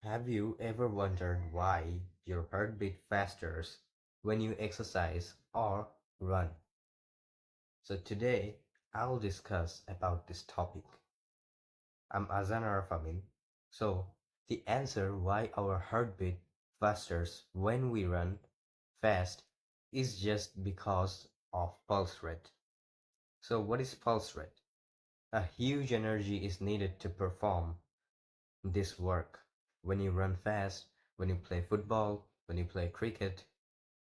Have you ever wondered why your heart beats faster when you exercise or run? So today I'll discuss about this topic. I'm Azan Arafamin. So the answer why our heartbeat faster when we run fast is just because of pulse rate. So what is pulse rate? A huge energy is needed to perform this work. When you run fast, when you play football, when you play cricket,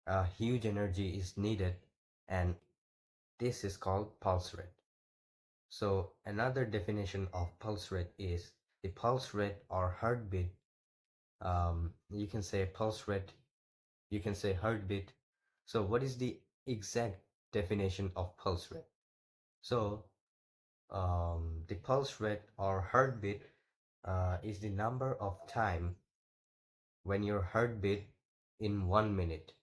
a huge energy is needed, and this is called pulse rate. So another definition of pulse rate is the pulse rate or heartbeat. You can say pulse rate, you can say heartbeat. So what is the exact definition of pulse rate? So the pulse rate or heartbeat is the number of time when your heartbeat in 1 minute.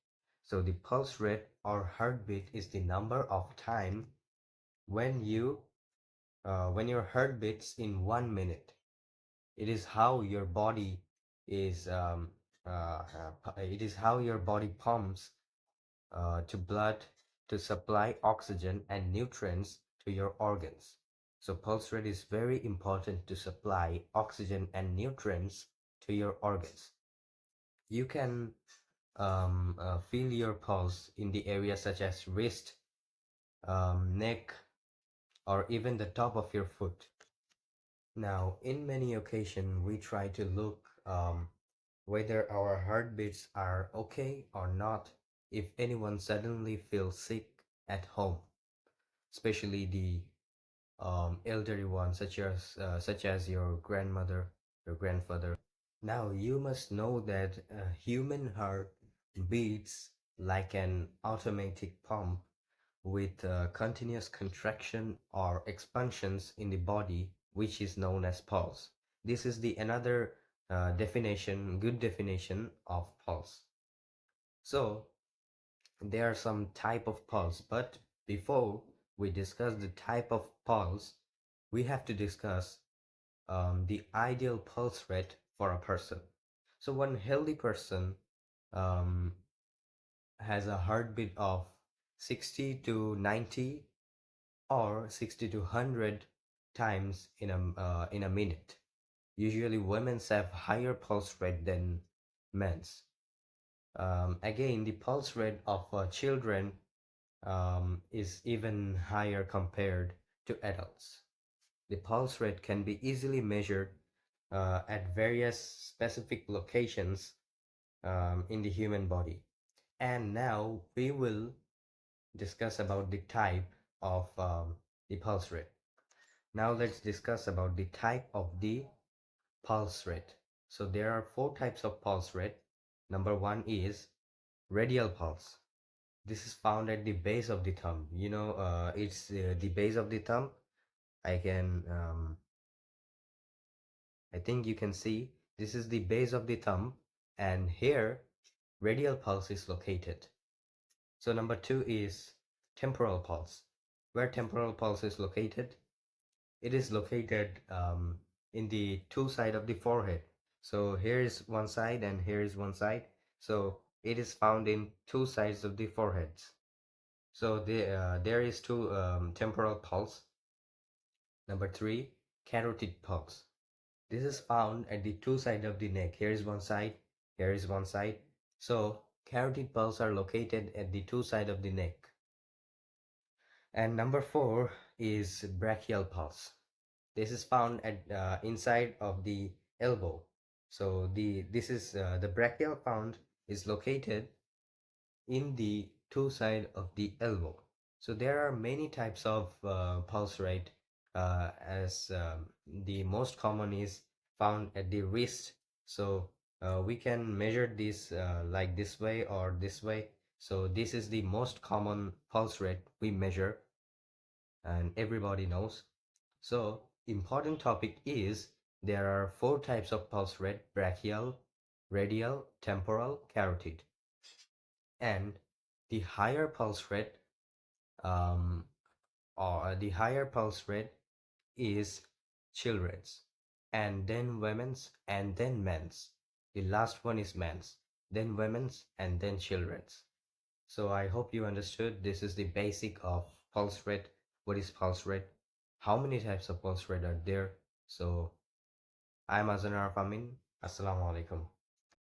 So the pulse rate or heartbeat is the number of time when your heart beats in 1 minute. It is how your body is it is how your body pumps to blood to supply oxygen and nutrients to your organs. So pulse rate is very important to supply oxygen and nutrients to your organs. You can feel your pulse in the areas such as wrist, neck, or even the top of your foot. Now, in many occasions, we try to look whether our heartbeats are okay or not if anyone suddenly feels sick at home, especially the elderly ones, such as your grandmother, your grandfather. Now, you must know that a human heart beats like an automatic pump with continuous contraction or expansions in the body, which is known as pulse. This is the another good definition of pulse. So there are some type of pulse, but before we discuss the type of pulse, we have to discuss the ideal pulse rate for a person. So one healthy person um, has a heartbeat of 60 to 90 or 60 to 100 times in a minute. Usually women have higher pulse rate than men's. Again, the pulse rate of children is even higher compared to adults. The pulse rate can be easily measured at various specific locations in the human body. And now we will discuss about the type of the pulse rate. Now let's discuss about the type of the pulse rate. So there are four types of pulse rate. Number one is radial pulse. This is found at the base of the thumb. It's the base of the thumb. I think you can see this is the base of the thumb, and here radial pulse is located. So number two is temporal pulse. Where temporal pulse is located? It is located in the two side of the forehead. So here is one side and here is one side. So it is found in two sides of the foreheads. So there is two temporal pulse. Number three, carotid pulse. This is found at the two side of the neck. Here is one side, here is one side. So carotid pulse are located at the two side of the neck. And number four is brachial pulse. This is found at inside of the elbow. So the brachial found is located in the two side of the elbow. So there are many types of pulse rate, as the most common is found at the wrist. So we can measure this like this way or this way. So this is the most common pulse rate we measure, and everybody knows. So important topic is there are four types of pulse rate: brachial, radial, temporal, carotid. And the higher pulse rate um, or the higher pulse rate is children's, and then women's, and then men's. The last one is men's, then women's, and then children's. So I hope you understood this is the basic of pulse rate. What is pulse rate? How many types of pulse rate are there? So I'm Azan Arfamin. Assalamu alaikum.